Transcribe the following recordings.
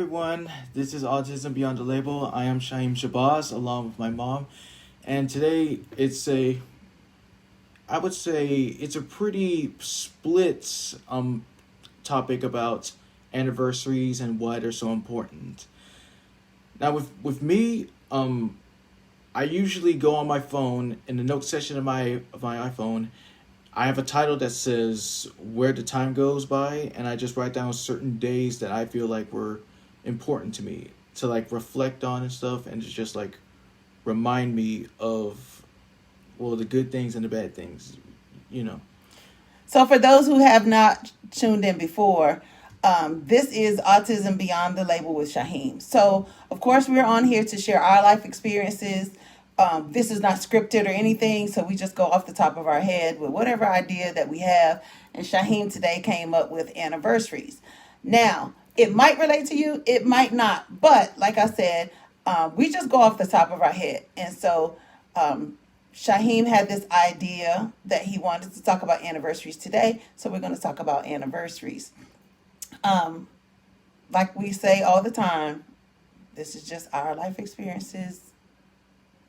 everyone, this is Autism Beyond the Label. I am Shyheem Shabazz along with my mom, and today I would say it's a pretty split topic about anniversaries and why they're so important. Now with me, I usually go on my phone in the note section of my iPhone. I have a title that says where the time goes by, and I just write down certain days that I feel like were important to me to like reflect on and stuff, and to just like remind me of, well, the good things and the bad things, you know. So for those who have not tuned in before, this is Autism Beyond the Label with Shyheem. So, of course, we're on here to share our life experiences. This is not scripted or anything, so we just go off the top of our head with whatever idea that we have. And Shyheem today came up with anniversaries. Now, it might relate to you, it might not. But, like I said, we just go off the top of our head. And so, Shyheem had this idea that he wanted to talk about anniversaries today, so we're going to talk about anniversaries. Like we say all the time, this is just our life experiences.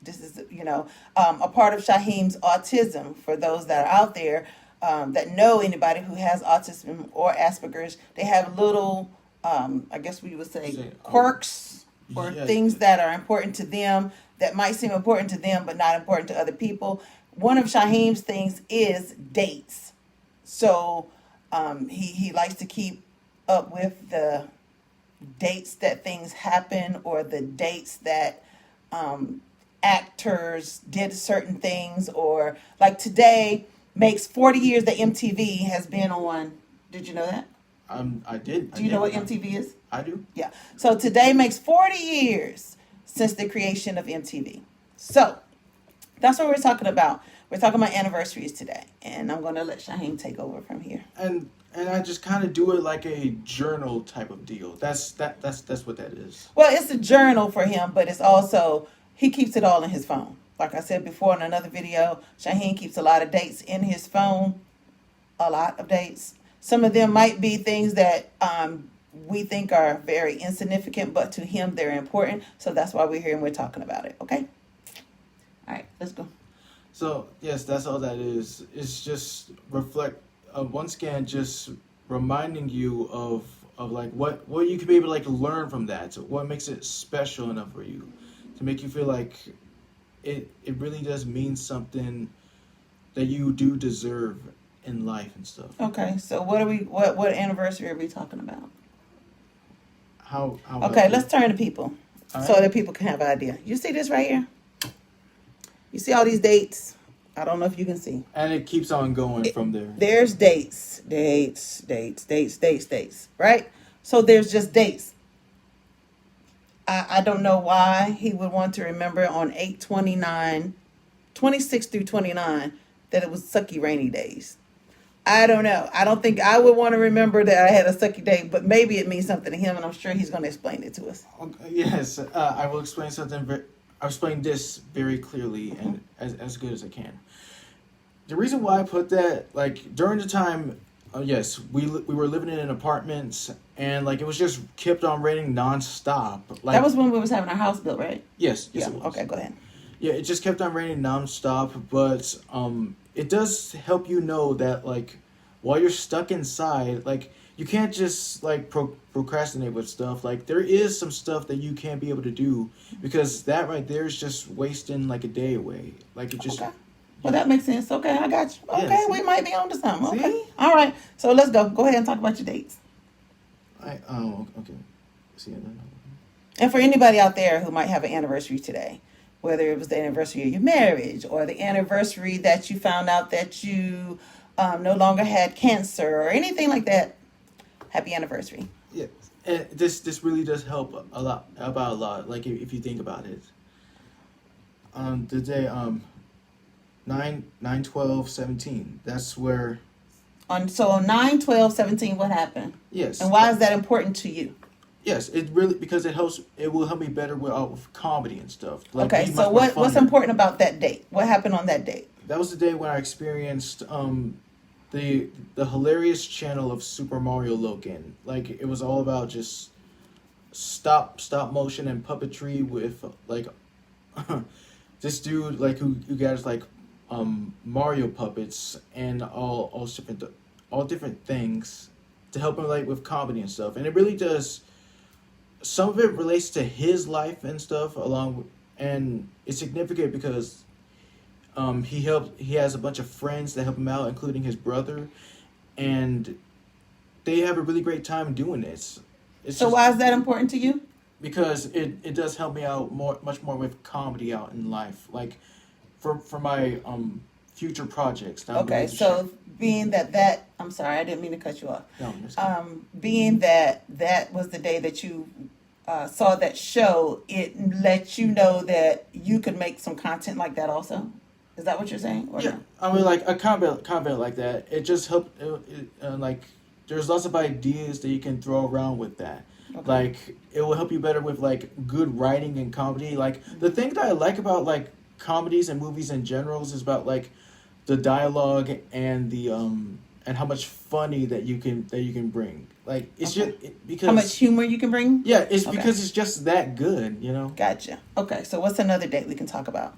This is, a part of Shyheem's autism. For those that are out there that know anybody who has autism or Asperger's, they have little, I guess we would say, quirks or things that are important to them that might seem important to them but not important to other people. One of Shyheem's things is dates. So he likes to keep up with the dates that things happen, or the dates that actors did certain things, or like today makes 40 years that MTV has been on. Did you know that? I did. Do you know what MTV is? I do. Yeah. So today makes 40 years since the creation of MTV. So that's what we're talking about. We're talking about anniversaries today, and I'm going to let Shyheem take over from here. And I just kind of do it like a journal type of deal. That's what that is. Well, it's a journal for him, but it's also, he keeps it all in his phone. Like I said before in another video, Shyheem keeps a lot of dates in his phone. A lot of dates. Some of them might be things that we think are very insignificant, but to him they're important. So that's why we're here and we're talking about it. Okay? All right, let's go. So yes, that's all that is. It's just once again, just reminding you of like what you can be able to like learn from that. So what makes it special enough for you to make you feel like it really does mean something that you do deserve in life and stuff. Okay, so what anniversary are we talking about? How okay, let's turn to people all so right. that people can have an idea. You see this right here? You see all these dates? I don't know if you can see. And it keeps on going from there. There's dates, right? So there's just dates. I don't know why he would want to remember on 8/29, 26 through 29, that it was sucky rainy days. I don't know. I don't think I would want to remember that I had a sucky day, but maybe it means something to him, and I'm sure he's going to explain it to us. Okay, yes, I will explain something. I'll explain this very clearly and as good as I can. The reason why I put that, like, during the time, yes, we were living in an apartment, and like it was just kept on raining nonstop. Like, that was when we was having our house built, right? Yes, Yeah. it was. Okay, go ahead. Yeah, it just kept on raining nonstop, but it does help you know that like while you're stuck inside, like you can't just like procrastinate with stuff. Like there is some stuff that you can't be able to do, because that right there is just wasting like a day away. Like it just. Okay. Well, that makes sense. Okay, I got you. Okay, Yes. we might be on to something. Okay. See? All right. So let's go. Go ahead and talk about your dates. Okay. See. And for anybody out there who might have an anniversary today, whether it was the anniversary of your marriage or the anniversary that you found out that you no longer had cancer or anything like that, happy anniversary. Yeah, and this really does help a lot. Like if you think about it. The day 9/12/17. That's where. On 9/12/17, what happened? Yes. And why is that important to you? Yes, it really, because it will help me better with comedy and stuff. Like, Okay, be so much more what's funnier. important about that date? What happened on that date? That was the day when I experienced the hilarious channel of Super Mario Logan. Like it was all about just stop motion and puppetry with like this dude like who gathers like Mario puppets and all different things to help him like with comedy and stuff. And it really does. Some of it relates to his life and stuff and it's significant because he has a bunch of friends that help him out, including his brother, and they have a really great time doing this. So why is that important to you? Because it does help me out much more with comedy out in life, like for my future projects. Okay, so being that I'm sorry, I didn't mean to cut you off. No, it's good. Being that was the day that you saw that show, it let you know that you could make some content like that also. Is that what you're saying? Or Yeah, no? I mean, like a comment like that, it just helped. Like, there's lots of ideas that you can throw around with that. Okay. Like, it will help you better with like good writing and comedy. Like the thing that I like about like comedies and movies in general is about like the dialogue and the and how much funny that you can bring. Like it's Okay. just because How much humor you can bring? yeah, it's Okay. because it's just that good, you know. Gotcha. Okay, so what's another date we can talk about?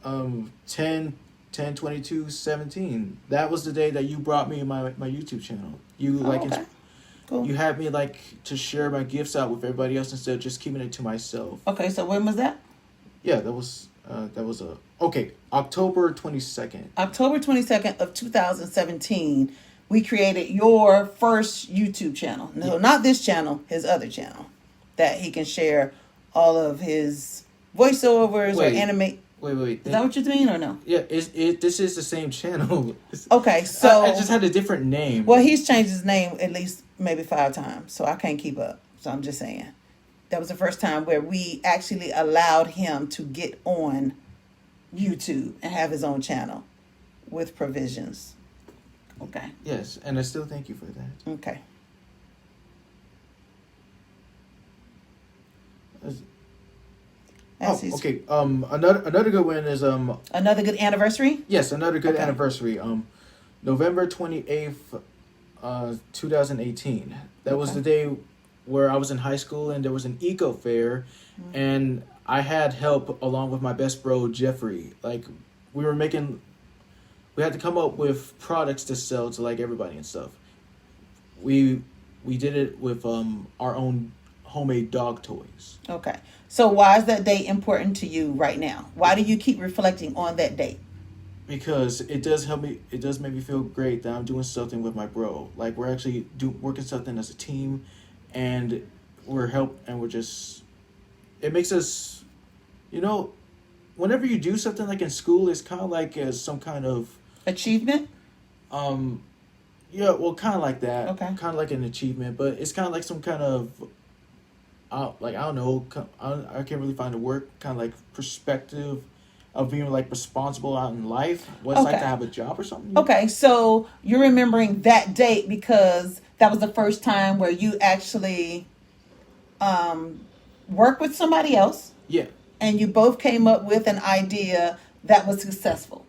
10 22 17. That was the day that you brought me my YouTube channel. You Oh, okay. Cool. you had me like to share my gifts out with everybody else instead of just keeping it to myself. Okay, so when was that? Yeah, that was October 22nd. October 22nd of 2017, we created your first YouTube channel. No, not this channel, his other channel, that he can share all of his voiceovers Wait. or animate. Wait. Is that what you mean or no? Yeah, this is the same channel. Okay, so I just had a different name. well, he's changed his name at least maybe 5 times, so I can't keep up. So I'm just saying. That was the first time where we actually allowed him to get on YouTube and have his own channel with provisions. Okay. Yes, and I still thank you for that. Okay. Okay. Another good one is Another good anniversary? yes, another good Okay. anniversary. November 28th, 2018. That was Okay. the day where I was in high school and there was an eco fair, and I had help along with my best bro Jeffrey. Like we had to come up with products to sell to like everybody and stuff. We did it with our own homemade dog toys. Okay. So why is that date important to you right now? Why do you keep reflecting on that date? Because it does help me. It does make me feel great that I'm doing something with my bro. Like we're actually working something as a team, and we're just. It makes us, you know, whenever you do something like in school, it's kind of like some kind of Achievement? yeah, well, kind of like that. Okay. Kind of like an achievement, but it's kind of like some kind of. Like I don't know, I can't really find a word. Kind of like perspective of being like responsible out in life. What it's like Okay. to have a job or something. Okay, so you're remembering that date because that was the first time where you actually worked with somebody else Yeah. and you both came up with an idea that was successful.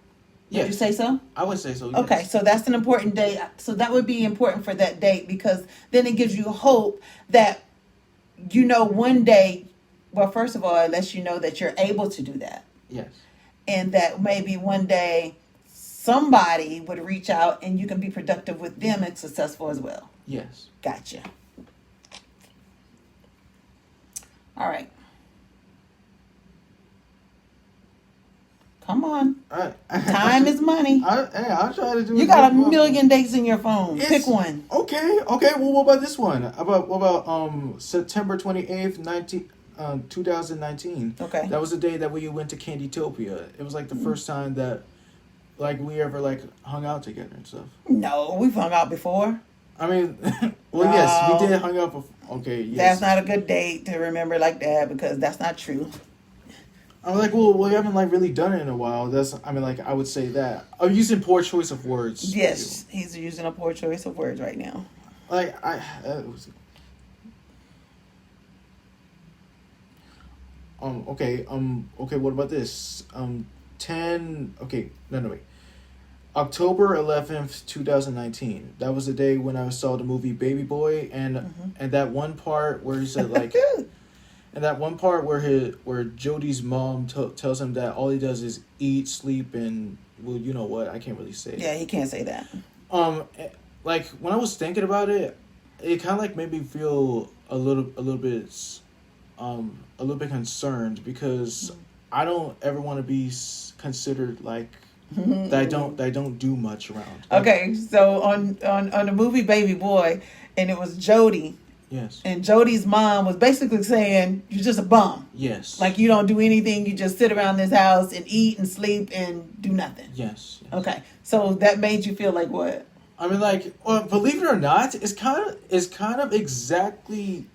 Would Yes. you say so? I would say so. Yes. Okay, so that's an important date. So that would be important for that date because then it gives you hope that, you know, one day, well, first of all, it lets you know that you're able to do that. Yes. And that maybe one day somebody would reach out and you can be productive with them and successful as well. Yes. Gotcha. All right. Come on. Time is money. I'll try to do. You got a million dates in your phone. Pick one. Okay. Well, what about this one? What about September 28th, 2019? Okay. That was the day that we went to Candytopia. It was like the first time that, like, we ever like hung out together and stuff. No, we've hung out before. I mean, well, yes, No. we did hung out. Okay, yes. That's not a good date to remember like that because that's not true. I'm like, well, we haven't like really done it in a while. I mean, like, I would say that. I'm using poor choice of words. Yes, he's using a poor choice of words right now. Like, okay, what about this? 10, okay, no, wait. October 11th, 2019. That was the day when I saw the movie Baby Boy, and that one part where he said like, and that one part where Jody's mom tells him that all he does is eat, sleep, and well, you know what? I can't really say. Yeah, he can't say that. Like when I was thinking about it, it kind of like made me feel a little bit, a little bit concerned because I don't ever want to be considered like that. I don't do much around. Okay, so on the movie Baby Boy, and it was Jody. Yes. And Jody's mom was basically saying, "You're just a bum. Yes. Like you don't do anything. You just sit around this house and eat and sleep and do nothing." Yes. Okay, so that made you feel like what? I mean, like, well, believe it or not, it's kind of exactly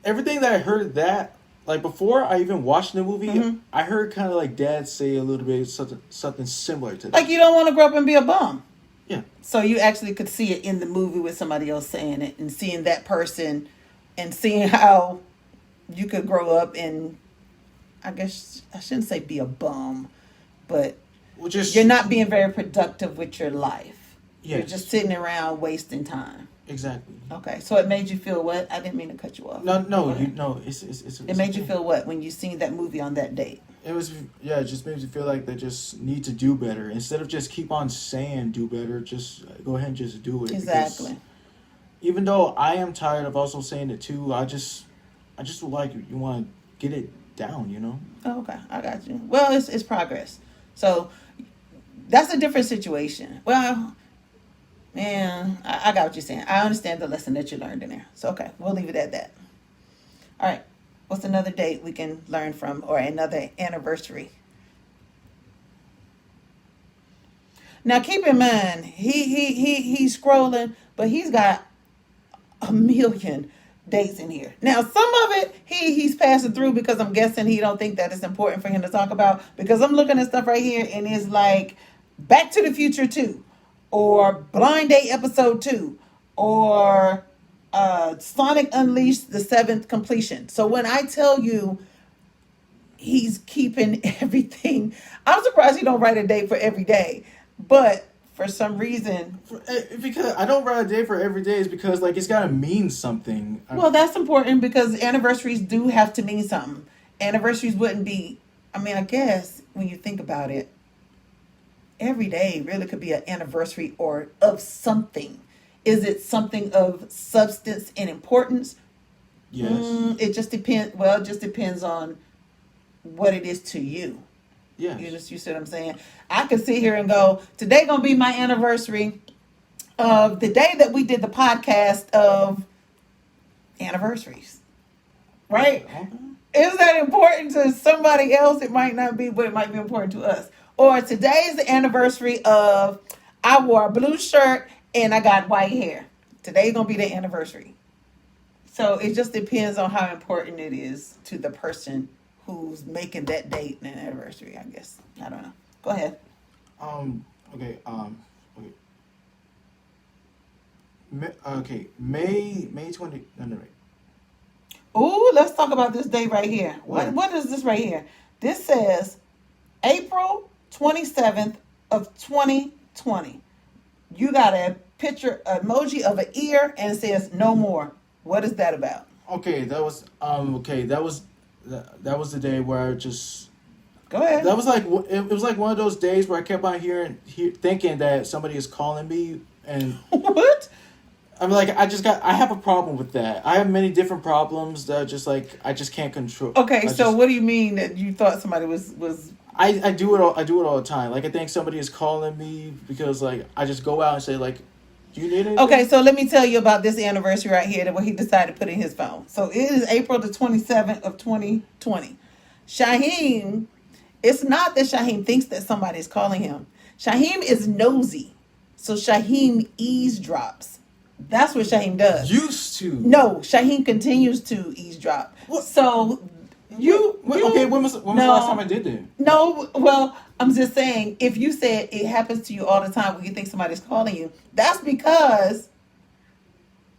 everything that I heard that, like, before I even watched the movie, I heard kind of like Dad say a little bit something similar to that. Like you don't want to grow up and be a bum. Yeah. So you actually could see it in the movie with somebody else saying it and seeing that person and seeing how you could grow up and, I guess I shouldn't say be a bum, but you're not being very productive with your life. Yes. You're just sitting around wasting time. Exactly. Okay, so it made you feel what? I didn't mean to cut you off. No, it's it made you feel what when you seen that movie on that date? It just made you feel like they just need to do better instead of just keep on saying do better. Just go ahead and just do it. Exactly. Even though I am tired of also saying it too, I just would like you want to get it down, you know. Oh, okay, I got you. Well, it's progress. So that's a different situation. Well. Man, I got what you're saying. I understand the lesson that you learned in there. So, okay, we'll leave it at that. All right. What's another date we can learn from or another anniversary? Now, keep in mind, he's scrolling, but he's got a million dates in here. Now, some of it he's passing through because I'm guessing he don't think that it's important for him to talk about because I'm looking at stuff right here and it's like Back to the Future 2. Or Blind Date Episode 2, or Sonic Unleashed the 7th Completion. So when I tell you he's keeping everything, I'm surprised he don't write a date for every day. But for some reason... Because I don't write a date for every day is because like it's got to mean something. Well, that's important because anniversaries do have to mean something. Anniversaries wouldn't be... I mean, I guess when you think about it, every day really could be an anniversary or of something. Is it something of substance and importance? Yes. It just depends. Well, it just depends on what it is to you. Yeah. You see what I'm saying? I could sit here and go, today gonna be my anniversary of the day that we did the podcast of anniversaries. Right? Okay. Is that important to somebody else? It might not be, but it might be important to us. Or today is the anniversary of I wore a blue shirt and I got white hair. Today's going to be the anniversary. So it just depends on how important it is to the person who's making that date an anniversary, I guess. I don't know. Go ahead. Okay. Okay. May 20. No. Ooh, let's talk about this day right here. What is this right here? This says April 27th of 2020. You got a picture emoji of an ear and it says no more. What is that about? Okay, that was the day where I just go ahead. That was like it was like one of those days where I kept on thinking that somebody is calling me and what? I'm like I have a problem with that. I have many different problems that I just can't control. Okay, what do you mean that you thought somebody was I do it all the time. Like I think somebody is calling me because like I just go out and say like, do you need anything? Okay, so let me tell you about this anniversary right here that what he decided to put in his phone. So it is April the 27th of 2020. Shyheem, it's not that Shyheem thinks that somebody is calling him. Shyheem is nosy. So Shyheem eavesdrops. That's what Shyheem does. Used to. No, Shyheem continues to eavesdrop. What? So okay, when was the last time I did that? No, well, I'm just saying, if you said it happens to you all the time when you think somebody's calling you, that's because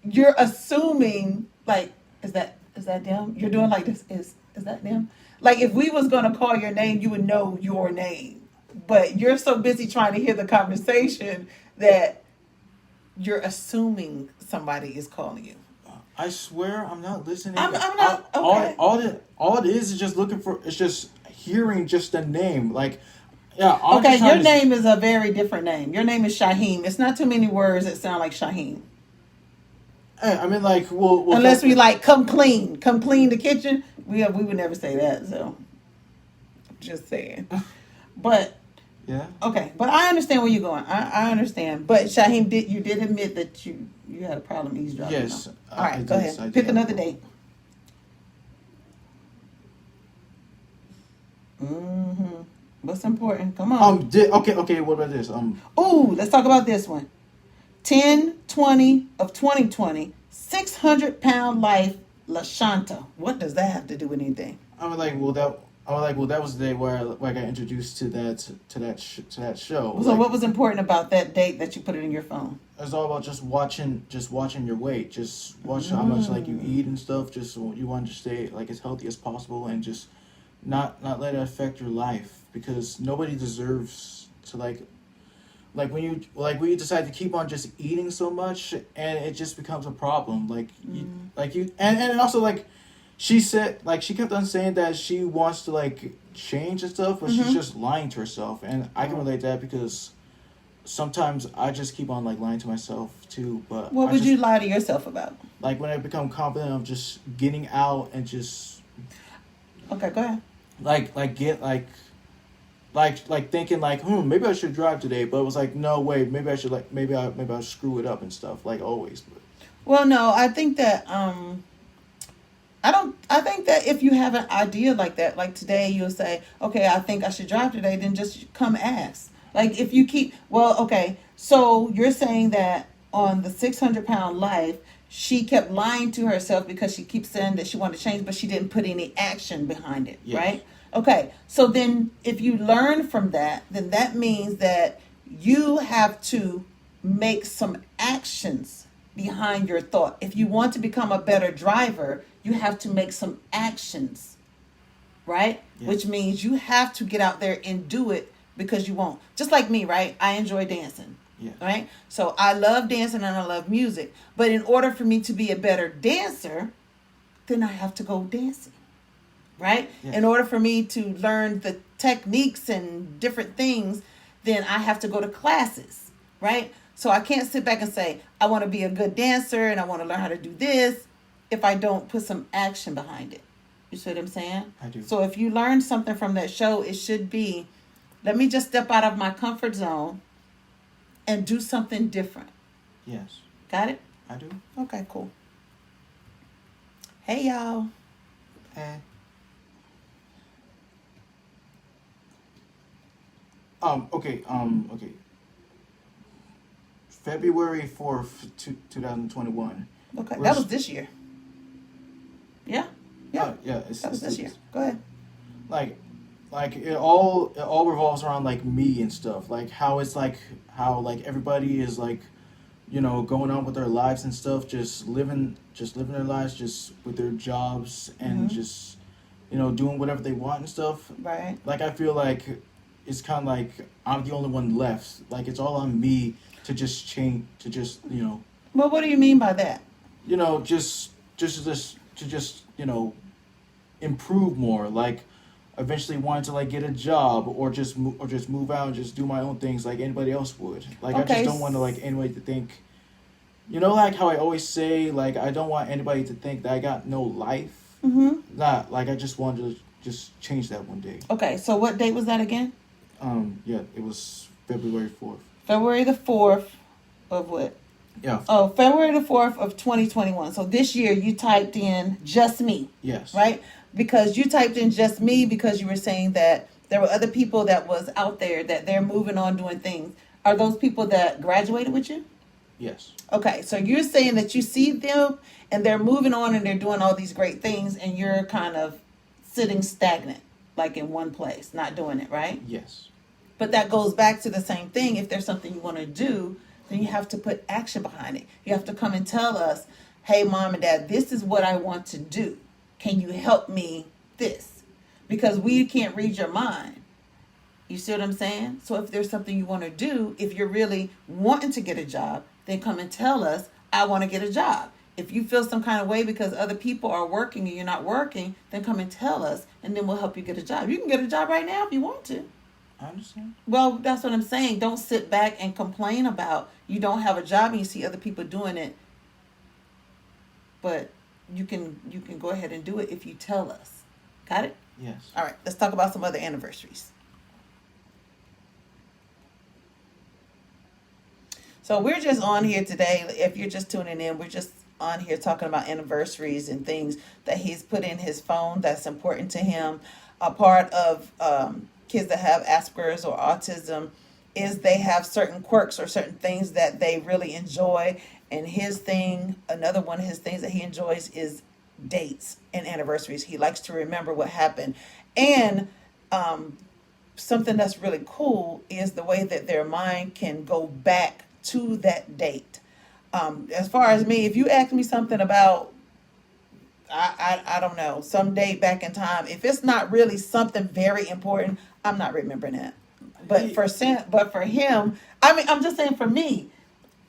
you're assuming, like, is that them? You're doing like this, is that them? Like, if we was going to call your name, you would know your name. but you're so busy trying to hear the conversation that you're assuming somebody is calling you. I swear I'm not listening. I'm not okay. All it is just looking for. It's just hearing just the name. Like, yeah. Okay, your name is a very different name. Your name is Shyheem. It's not too many words that sound like Shyheem. I mean, like, well unless we like come clean the kitchen. We would never say that. So, just saying. But yeah. Okay, but I understand where you're going. I understand. But Shyheem, you did admit that you had a problem eavesdropping. Yes. All right, go ahead. Pick another date. Mm-hmm. What's important? Come on. Okay. What about this? Ooh, let's talk about this one. 10/20 of 2020. 600-pound life, LaShanta. What does that have to do with anything? That was the day where I got introduced to that show. So what was important about that date that you put it in your phone? It was all about just watching your weight, just watch how much like you eat and stuff. Just you want to stay like as healthy as possible and just not let it affect your life, because nobody deserves to like when you decide to keep on just eating so much and it just becomes a problem. And also like. She said, like, she kept on saying that she wants to, like, change and stuff, but she's just lying to herself. And I can relate to that because sometimes I just keep on, like, lying to myself, too. But what would you lie to yourself about? Like, when I become confident of just getting out and just... Okay, go ahead. Like thinking, like, maybe I should drive today. But it was like, no, wait, maybe I should, like, maybe I'll screw it up and stuff, like, always. But. Well, no, I think that, I think that if you have an idea like that, like today you'll say, okay, I think I should drive today, then just come ask. Like if you so you're saying that on the 600-pound life, she kept lying to herself because she keeps saying that she wanted to change, but she didn't put any action behind it, yes. Right? Okay, so then if you learn from that, then that means that you have to make some actions behind your thought. If you want to become a better driver, you have to make some actions, right? Yeah. Which means you have to get out there and do it because you won't. Just like me, right? I enjoy dancing, yeah. Right? So I love dancing and I love music. But in order for me to be a better dancer, then I have to go dancing, right? Yeah. In order for me to learn the techniques and different things, then I have to go to classes, right? So I can't sit back and say, I want to be a good dancer and I want to learn how to do this if I don't put some action behind it. You see what I'm saying? I do. So if you learn something from that show, it should be, let me just step out of my comfort zone and do something different. Yes. Got it? I do. Okay, cool. Hey, y'all. Hey. Okay. February 4th, 2021. Okay, that was this year. Yeah. Yeah, that was this year. Go ahead. Like it all revolves around like me and stuff. Like how everybody is like, going on with their lives and stuff, just living their lives, just with their jobs and just, doing whatever they want and stuff. Right. Like I feel like it's kind of like I'm the only one left. Like it's all on me to just change, to just, Well, what do you mean by that? Just improve more. Like eventually wanting to like get a job or just move out and just do my own things like anybody else would. Like okay. I just don't want to like anybody to think, like how I always say, like I don't want anybody to think that I got no life. Mm-hmm. Not like I just wanted to just change that one day. Okay, so what date was that again? Yeah, it was February 4th. February the 4th of what? Yeah. Oh, February the 4th of 2021. So this year you typed in just me. Yes. Right? Because you typed in just me because you were saying that there were other people that was out there that they're moving on doing things. Are those people that graduated with you? Yes. Okay. So you're saying that you see them and they're moving on and they're doing all these great things and you're kind of sitting stagnant, like in one place, not doing it, right? Yes. But that goes back to the same thing. If there's something you want to do, then you have to put action behind it. You have to come and tell us, hey, mom and dad, this is what I want to do. Can you help me this? Because we can't read your mind. You see what I'm saying? So if there's something you want to do, if you're really wanting to get a job, then come and tell us, I want to get a job. If you feel some kind of way because other people are working and you're not working, then come and tell us, and then we'll help you get a job. You can get a job right now if you want to. I understand. Well, that's what I'm saying. Don't sit back and complain about you don't have a job and you see other people doing it. But you can go ahead and do it if you tell us. Got it? Yes. All right, let's talk about some other anniversaries. So we're just on here today. If you're just tuning in, we're just on here talking about anniversaries and things that he's put in his phone that's important to him. A part of kids that have Asperger's or autism is they have certain quirks or certain things that they really enjoy. And another one of his things that he enjoys is dates and anniversaries. He likes to remember what happened. And something that's really cool is the way that their mind can go back to that date. As far as me, if you ask me something about, I don't know, some date back in time, if it's not really something very important, I'm not remembering it. But for him, I mean, I'm just saying for me,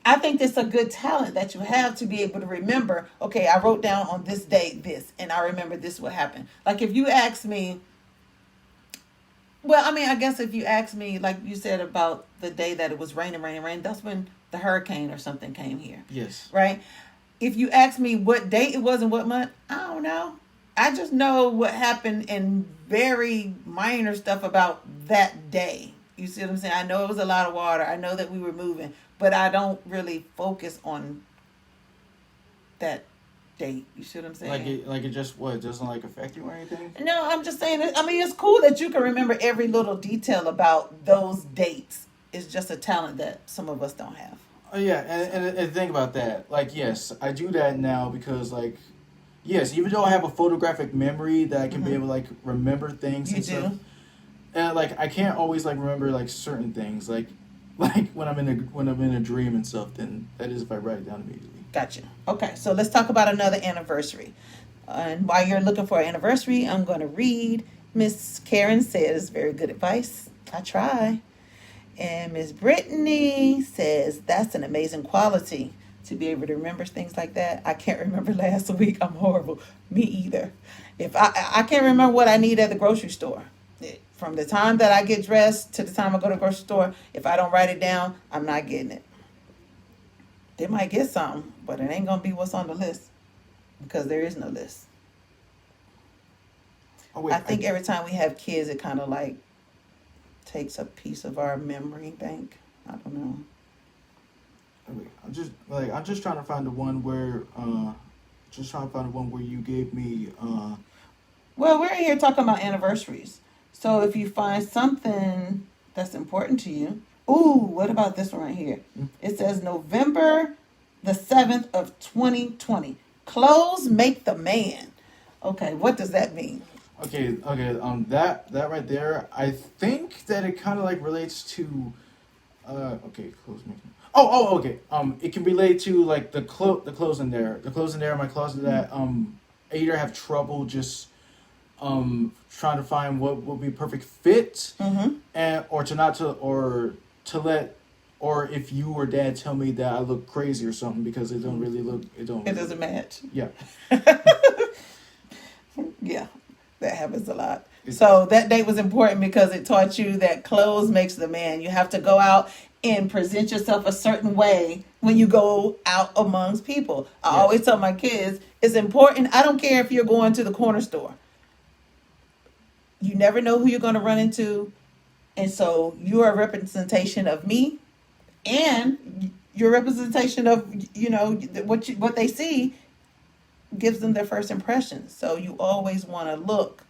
I think it's a good talent that you have to be able to remember, okay, I wrote down on this date this, and I remember this what happened. Like if you ask me, well, I mean, I guess if you ask me, like you said about the day that it was raining, that's when the hurricane or something came here. Yes. Right? If you ask me what date it was and what month, I don't know. I just know what happened and very minor stuff about that day. You see what I'm saying? I know it was a lot of water. I know that we were moving, but I don't really focus on that date. You see what I'm saying? Like it just what, it doesn't like affect you or anything? No, I'm just saying I mean, it's cool that you can remember every little detail about those dates. It's just a talent that some of us don't have. Oh yeah, and think about that. Like, yes, I do that now because, like, yes, even though I have a photographic memory that I can be able to, like, remember things and stuff. And like I can't always like remember like certain things like when I'm in a dream and stuff. Then that is if I write it down immediately. Gotcha. Okay, so let's talk about another anniversary. And while you're looking for an anniversary, I'm going to read. Miss Karen says, very good advice. I try. And Miss Brittany says, that's an amazing quality to be able to remember things like that. I can't remember last week. I'm horrible. Me either. If I can't remember what I need at the grocery store. From the time that I get dressed to the time I go to the grocery store, if I don't write it down, I'm not getting it. They might get something, but it ain't going to be what's on the list because there is no list. Oh, wait, I think every time we have kids, it kind of like takes a piece of our memory bank. I don't know. Wait, I'm just trying to find the one where you gave me. Well, we're in here talking about anniversaries. So if you find something that's important to you, ooh, what about this one right here? It says November the 7th of 2020. Clothes make the man. Okay, what does that mean? Okay. That right there, I think that it kind of like relates to, okay, clothes make. Oh, okay. It can relate to like the clothes in there in my closet that I either have trouble just trying to find what would be perfect fit, and or if you or dad tell me that I look crazy or something because it doesn't match. Yeah. Yeah, that happens a lot. So that date was important because it taught you that clothes makes the man. You have to go out and present yourself a certain way when you go out amongst people. I always tell my kids, it's important. I don't care if you're going to the corner store. You never know who you're going to run into. And so you are a representation of me and your representation of, what they see gives them their first impression. So you always want to look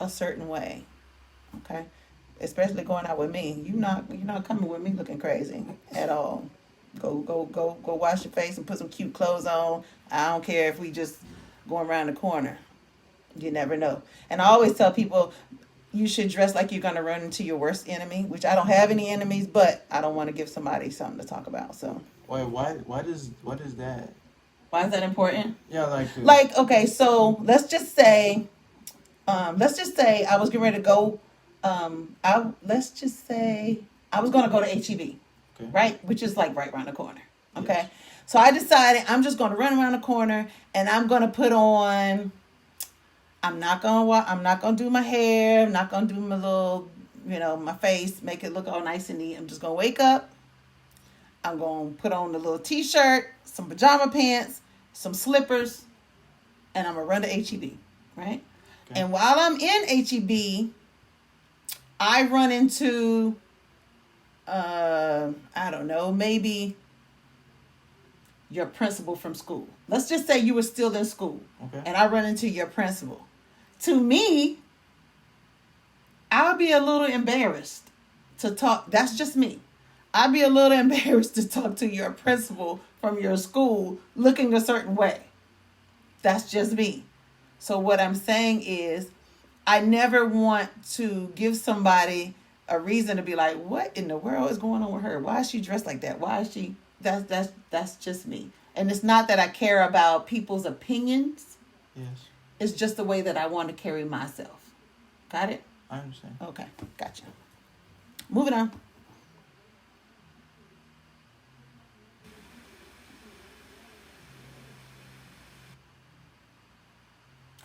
a certain way. Okay? Especially going out with me. You're not coming with me looking crazy at all. Go wash your face and put some cute clothes on. I don't care if we just going around the corner. You never know. And I always tell people you should dress like you're going to run into your worst enemy, which I don't have any enemies, but I don't want to give somebody something to talk about. So why does that? Why is that important? Yeah, okay, so let's just say I was getting ready to go Let's just say I was going to go to HEB, Okay. right? Which is like right around the corner. Okay. Yes. So I decided I'm just going to run around the corner and I'm going to put on, I'm not going to do my hair. I'm not going to do my little, my face, make it look all nice and neat. I'm just going to wake up. I'm going to put on the little t-shirt, some pajama pants, some slippers, and I'm going to run to HEB, right? Okay. And while I'm in HEB, I run into, I don't know, maybe your principal from school. Let's just say you were still in school. Okay. And I run into your principal. To me, I'll be a little embarrassed to talk. That's just me. I'd be a little embarrassed to talk to your principal from your school looking a certain way. That's just me. So what I'm saying is, I never want to give somebody a reason to be like, what in the world is going on with her? Why is she dressed like that? Why is she? That's just me. And it's not that I care about people's opinions. Yes. It's just the way that I want to carry myself. Got it? I understand. Okay, gotcha. Moving on.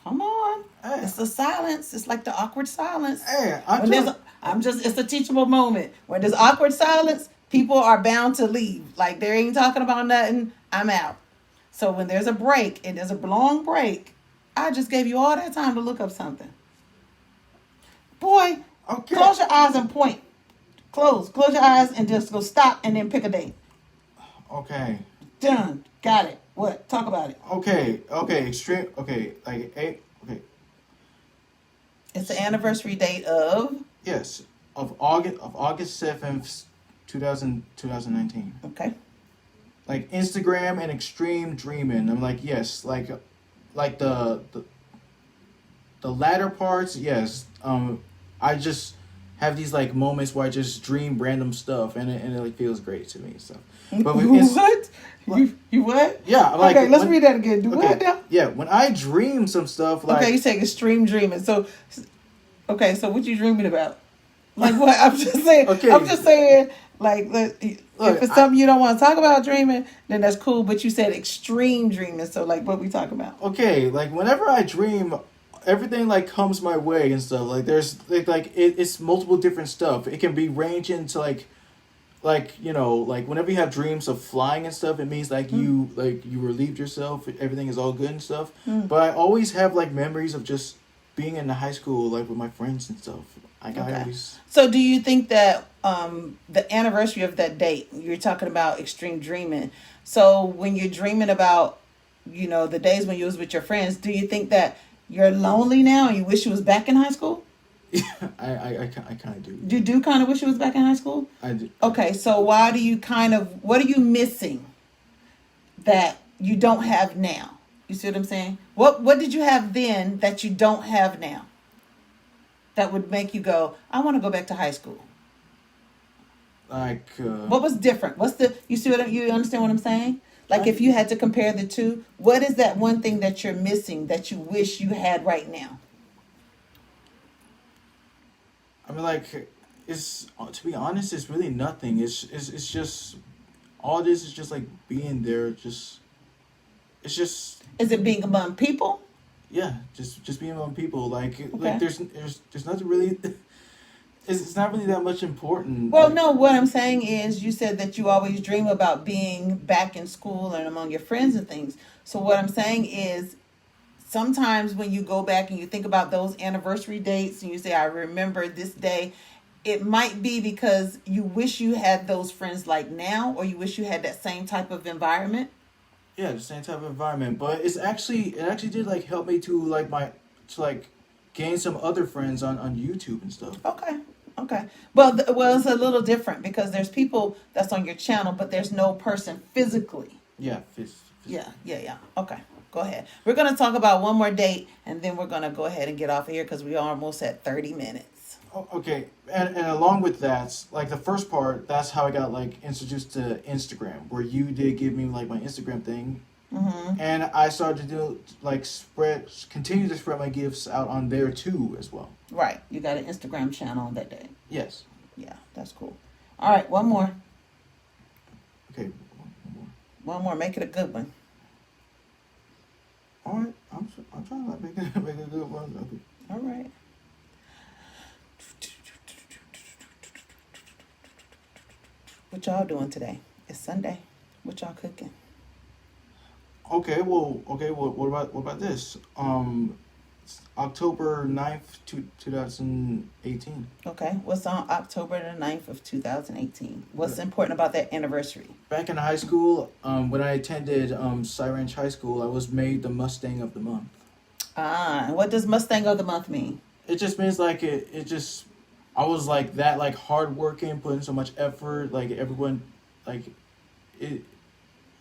Come on. Hey. It's the silence. It's like the awkward silence. Hey, It's a teachable moment. When there's awkward silence, people are bound to leave. Like they ain't talking about nothing. I'm out. So when there's a break and there's a long break, I just gave you all that time to look up something. Boy, Okay. close your eyes and point. Close your eyes and just go stop and then pick a date. Okay. Done. Got it. What? Talk about it. Okay. Extreme. Okay. Like eight. Okay. It's the anniversary date of. Yes. Of August 7th, 2019. Okay. Like Instagram and extreme dreaming. I'm like, yes, like the latter parts, yes. I just have these like moments where I just dream random stuff and it like feels great to me. So, but with What? You what? Yeah, like okay, let's read that again. Do what now? Yeah, when I dream some stuff like Okay, you say extreme dreaming. So what you dreaming about? Like what? I'm just saying. Okay. I'm just saying. Like, if it's something you don't want to talk about dreaming, then that's cool. But you said extreme dreaming. So like, what we talking about? Okay, like whenever I dream, everything like comes my way and stuff. Like there's it's multiple different stuff. It can be ranging to like like whenever you have dreams of flying and stuff, it means like you relieved yourself, everything is all good and stuff. But I always have like memories of just being in the high school like with my friends and stuff. Like I always. So do you think that the anniversary of that date, you're talking about extreme dreaming, so when you're dreaming about the days when you was with your friends, do you think that you're lonely now and you wish you was back in high school? Yeah, I kind of do. You do kind of wish you was back in high school? I do. Okay, so what are you missing that you don't have now? You see what I'm saying? What did you have then that you don't have now? That would make you go, I want to go back to high school. Like What was different? You understand what I'm saying? Like if you had to compare the two, what is that one thing that you're missing that you wish you had right now? I mean, like, it's to be honest, it's really nothing. It's just all this is just like being there. It's just Is it being among people? yeah, just being among people. Like Okay. like there's nothing really. It's not really that much important. Well, like, no, what I'm saying is you said that you always dream about being back in school and among your friends and things. So what I'm saying is sometimes when you go back and you think about those anniversary dates and you say, I remember this day, it might be because you wish you had those friends like now, or you wish you had that same type of environment. Yeah, the same type of environment, but it actually did like help me to gain some other friends on YouTube and stuff. Okay. Well, it's a little different because there's people that's on your channel, but there's no person physically. Yeah, Yeah. Okay, go ahead. We're going to talk about one more date, and then we're going to go ahead and get off of here because we are almost at 30 minutes. Oh, okay, and along with that, like the first part, that's how I got like introduced to Instagram, where you did give me like my Instagram thing, Mm-hmm. And I started to do continue to spread my gifts out on there too as well. Right. You got an Instagram channel that day. Yes. Yeah, that's cool. All right, one more. Okay. One more. Make it a good one. All right. I'm trying to make a good one. Okay. All right. What y'all doing today? It's Sunday. What y'all cooking? Okay. Well. What about this? October 9th, 2018. Okay. What's on October the 9th of 2018? What's important about that anniversary? Back in high school, when I attended Ranch High School, I was made the Mustang of the Month. Ah, and what does Mustang of the Month mean? It just means like I was like that, like hardworking, putting so much effort, like everyone, like it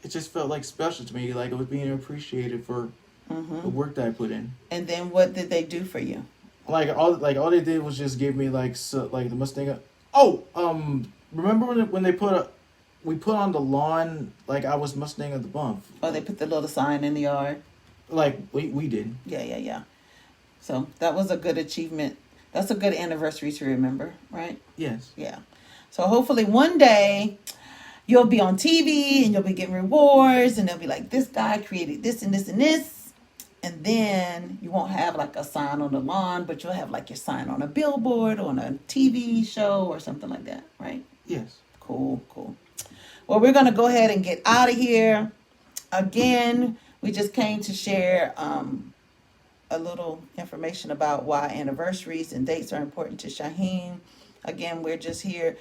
just felt like special to me, like it was being appreciated for the work that I put in. And then what did they do for you? All they did was just give me like the Mustang. Remember when we put on the lawn, like I was Mustang of the Month. Oh, they put the little sign in the yard. Like we did. Yeah. So that was a good achievement. That's a good anniversary to remember, right? Yes. Yeah. So hopefully one day you'll be on TV and you'll be getting rewards and they'll be like, this guy created this and this and this. And then you won't have like a sign on the lawn, but you'll have like your sign on a billboard or on a TV show or something like that, right? Yes. Cool. Well, we're going to go ahead and get out of here. Again, we just came to share a little information about why anniversaries and dates are important to Shyheem. Again, we're just here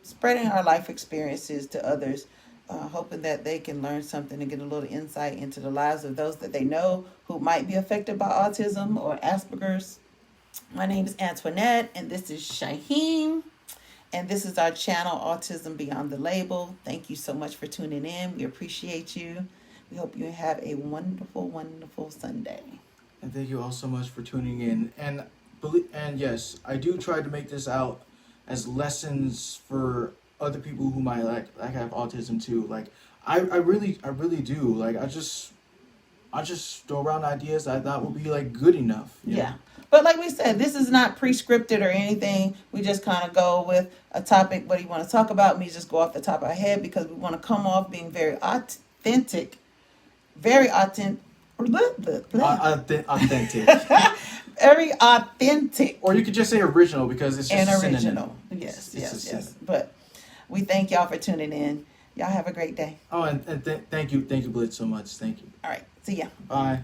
spreading our life experiences to others, hoping that they can learn something and get a little insight into the lives of those that they know who might be affected by autism or Asperger's. My name is Antoinette, and this is Shyheem, and this is our channel, Autism Beyond the Label. Thank you so much for tuning in. We appreciate you. We hope you have a wonderful, wonderful Sunday. And thank you all so much for tuning in. And yes, I do try to make this out as lessons for other people who might like have autism too. Like I really do. Like I just throw around ideas I thought would be like good enough. Yeah. But like we said, this is not pre-scripted or anything. We just kind of go with a topic. What do you want to talk about? We just go off the top of our head because we want to come off being very authentic. Very authentic. Authentic. Very authentic. Or you could just say original because it's just And synonym. original. Yes. But we thank y'all for tuning in. Y'all have a great day. Oh, and thank you, Blitz, so much. Thank you. All right. See ya. Bye.